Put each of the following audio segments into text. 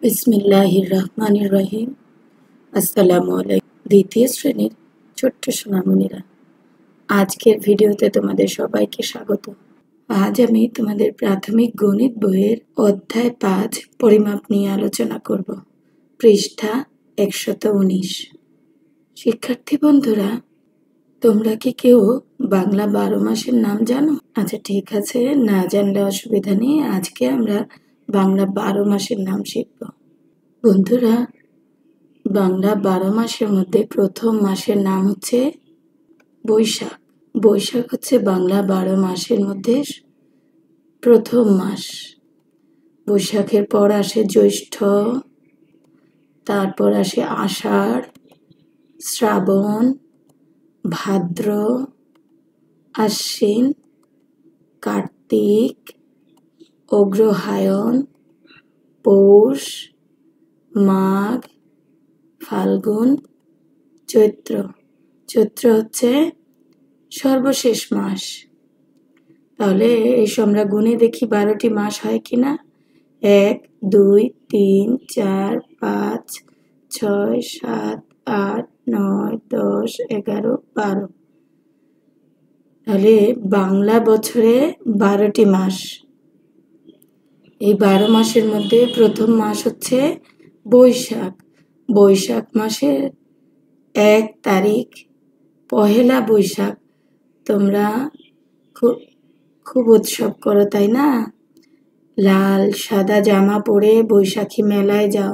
বিসমিল্লাহির রহমানির রহিম। আসসালামু আলাইকুম। দ্বিতীয় শ্রেণীর ছোট্ট সোনামণিরা, আজকের ভিডিওতে তোমাদের সবাইকে স্বাগত। আজ আমি তোমাদের প্রাথমিক গণিত বইয়ের অধ্যায় 5 পরিমাপ নিয়ে আলোচনা করব। পৃষ্ঠা 119। শিক্ষার্থী বন্ধুরা, তোমরা কি কেউ বাংলা 12 মাসের নাম জানো? আচ্ছা, ঠিক আছে, না জানলে অসুবিধা নেই। আজকে আমরা বাংলা 12 মাসের নাম শিখব। বন্ধুরা, বাংলা 12 মাসের মধ্যে প্রথম মাসের নাম হচ্ছে বৈশাখ। বৈশাখ হচ্ছে বাংলা 12 মাসের মধ্যে প্রথম মাস। বৈশাখের পর আসে জ্যৈষ্ঠ, তারপর আসে আষাঢ়, শ্রাবণ, ভাদ্র, আশ্বিন, কার্তিক, অগ্রহায়ণ, পৌষ, মাঘ, ফাল্গুন, চৈত্র। চৈত্র হচ্ছে সর্বশেষ মাস। তাহলে এসো আমরা গুণে দেখি 12টি মাস হয় কিনা। 1, 2, 3, 4, 5, 6, 7, 8, 9, 10, 11, 12। তাহলে বাংলা বছরে 12টি মাস। এই 12 মাসের মধ্যে প্রথম মাস হচ্ছে বৈশাখ। বৈশাখ মাসের 1 তারিখ, পহেলা বৈশাখ। তোমরা খুব উৎসব করো, তাই না? লাল সাদা জামা পরে বৈশাখী মেলায় যাও।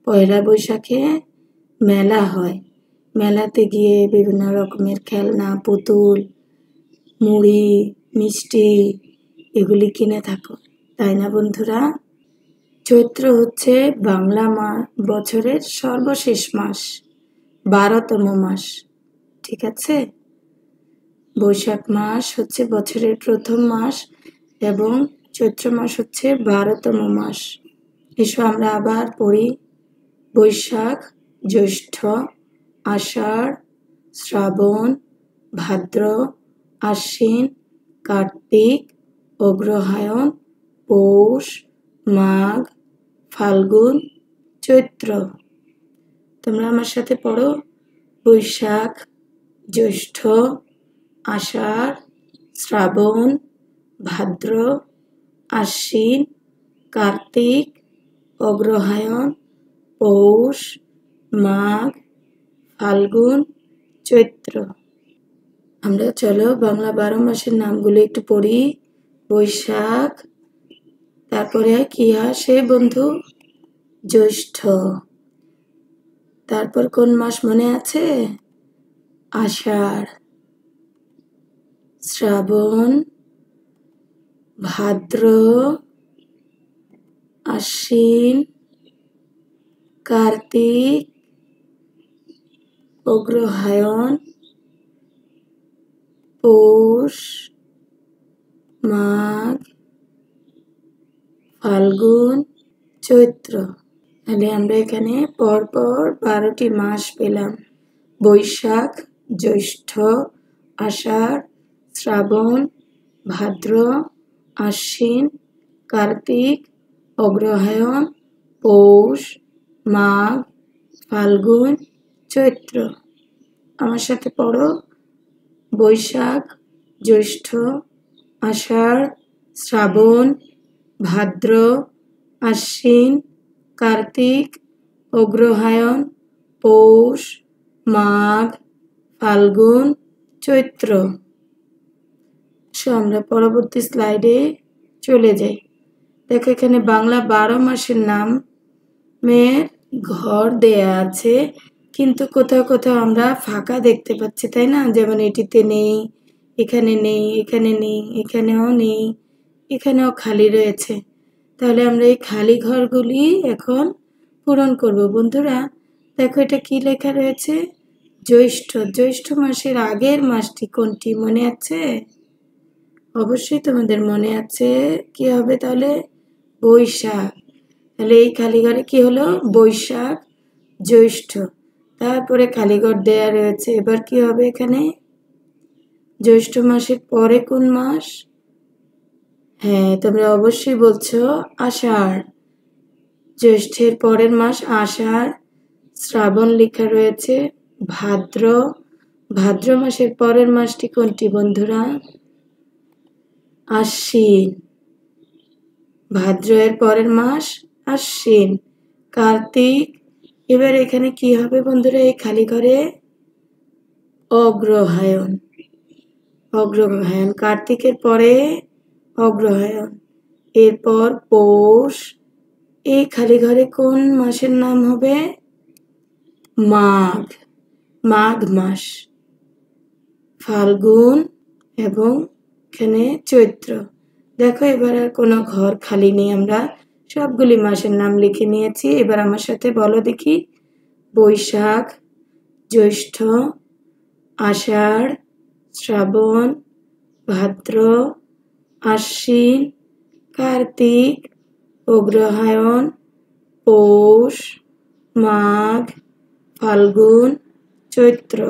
পয়লা বৈশাখে মেলা হয়। মেলাতে গিয়ে বিভিন্ন রকমের খেলনা, পুতুল, মুড়ি, মিষ্টি এগুলি কিনে থাকো, তাই না বন্ধুরা? চৈত্র হচ্ছে বাংলা বছরের সর্বশেষ মাস, 12তম মাস। ঠিক আছে? বৈশাখ মাস হচ্ছে বছরের প্রথম মাস এবং চৈত্র মাস হচ্ছে 12তম মাস। এসো আমরা আবার পড়ি। বৈশাখ, জ্যৈষ্ঠ, আষাঢ়, শ্রাবণ, ভাদ্র, আশ্বিন, কার্তিক, অগ্রহায়ণ, পৌষ, মাঘ, ফাল্গুন, চৈত্র। তোমরা আমার সাথে পড়ো। বৈশাখ, জ্যৈষ্ঠ, আষাঢ়, শ্রাবণ, ভাদ্র, আশ্বিন, কার্তিক, অগ্রহায়ণ, পৌষ, মাঘ, ফাল্গুন, চৈত্র। আমরা চলো বাংলা 12 মাসের নামগুলো একটু পড়ি। বৈশাখ, তারপরে কি আসে বন্ধু? জ্যৈষ্ঠ। তারপর কোন মাস মনে আছে? আষাঢ়, শ্রাবণ, ভাদ্র, আশ্বিন, কার্তিক, অগ্রহায়ণ, পৌষ, মাঘ, ফাল্গুন, চৈত্র। তাহলে আমরা এখানে পরপর 12টি মাস পেলাম। বৈশাখ, জ্যৈষ্ঠ, আষাঢ়, শ্রাবণ, ভাদ্র, আশ্বিন, কার্তিক, অগ্রহায়ণ, পৌষ, মাঘ, ফাল্গুন, চৈত্র। আমার সাথে পড়ো। বৈশাখ, জ্যৈষ্ঠ, আষাঢ়, শ্রাবণ, ভাদ্র, আশ্বিন, কার্তিক, অগ্রহায়ণ, পৌষ, মাঘ, ফাল্গুন, চৈত্র। আমরা পরবর্তী স্লাইডে চলে যাই। দেখো এখানে বাংলা 12 মাসের নামের ঘর দেয়া আছে, কিন্তু কোথাও কোথাও আমরা ফাঁকা দেখতে পাচ্ছি, তাই না? যেমন এটিতে নেই, এখানে নেই, এখানে নেই, এখানেও নেই, এখানেও খালি রয়েছে। তাহলে আমরা এই খালি ঘরগুলি এখন পূরণ করব। বন্ধুরা দেখো, এটা কি লেখা রয়েছে? জ্যৈষ্ঠ। জ্যৈষ্ঠ মাসের আগের মাসটি কোনটি মনে আছে? অবশ্যই তোমাদের মনে আছে। কি হবে তাহলে? বৈশাখ। তাহলে এই খালি ঘরে কি হলো? বৈশাখ, জ্যৈষ্ঠ। তারপরে খালি ঘর দেয়া রয়েছে। এবার কি হবে এখানে? জ্যৈষ্ঠ মাসের পরে কোন মাস? হ্যাঁ, তোমরা অবশ্যই বলছো আষাঢ়। জ্যৈষ্ঠের পরের মাস আষাঢ়, শ্রাবণ লেখা রয়েছে, ভাদ্র, ভাদ্র মাসের পরের মাসটি কোনটি বন্ধুরা? আশ্বিন, ভাদ্র এর পরের মাস আশ্বিন। কার্তিক, এবার এখানে কি হবে বন্ধুরা? এই খালি ঘরে অগ্রহায়ণ, অগ্রহায়ণ, কার্তিকের পরে অগ্রহায়ণ, এরপর পৌষ, এই খালি ঘরে কোন মাসের নাম হবে? মাঘ, মাঘ মাস, ফাল্গুন এবং এখানে চৈত্র। দেখো এবার আর কোনো ঘর খালি নেই, আমরা সবগুলি মাসের নাম লিখে নিয়েছি। এবার আমার সাথে বলো দেখি, বৈশাখ, জ্যৈষ্ঠ, আষাঢ়, শ্রাবণ, ভাদ্র, আশ্বিন, কার্তিক, অগ্রহায়ণ, পৌষ, মাঘ, ফাল্গুন, চৈত্র।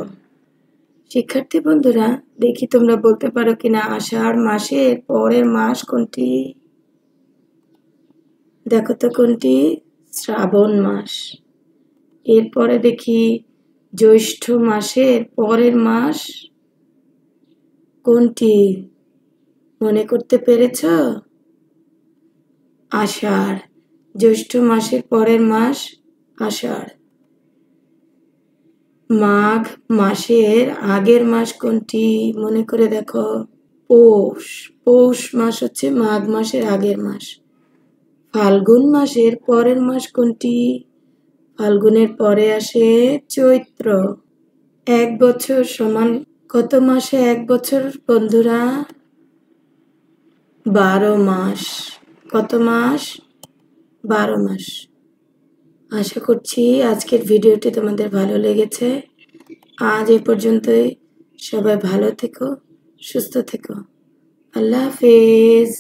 শিক্ষার্থী বন্ধুরা, দেখি তোমরা বলতে পারো কিনা আষাঢ় মাসের পরের মাস কোনটি? দেখো তো কোনটি? শ্রাবণ মাস। এরপরে দেখি জ্যৈষ্ঠ মাসের পরের মাস কোনটি? মনে করতে পেরেছ? আষাঢ়, জ্যৈষ্ঠ মাসের পরের মাস আষাঢ়। মাঘ মাসের আগের মাস কোনটি? মনে করে দেখো, পৌষ, পৌষ মাস হচ্ছে মাঘ মাসের আগের মাস। ফাল্গুন মাসের পরের মাস কোনটি? ফাল্গুনের পরে আসে চৈত্র। এক বছর সমান কত মাসে এক বছর বন্ধুরা? 12 মাস। কত মাস? 12 মাস। আশা করছি আজকের ভিডিওটি তোমাদের ভালো লেগেছে। আজ এ পর্যন্তই। সবাই ভালো থেকো, সুস্থ থেকো। আল্লাহ হাফেজ।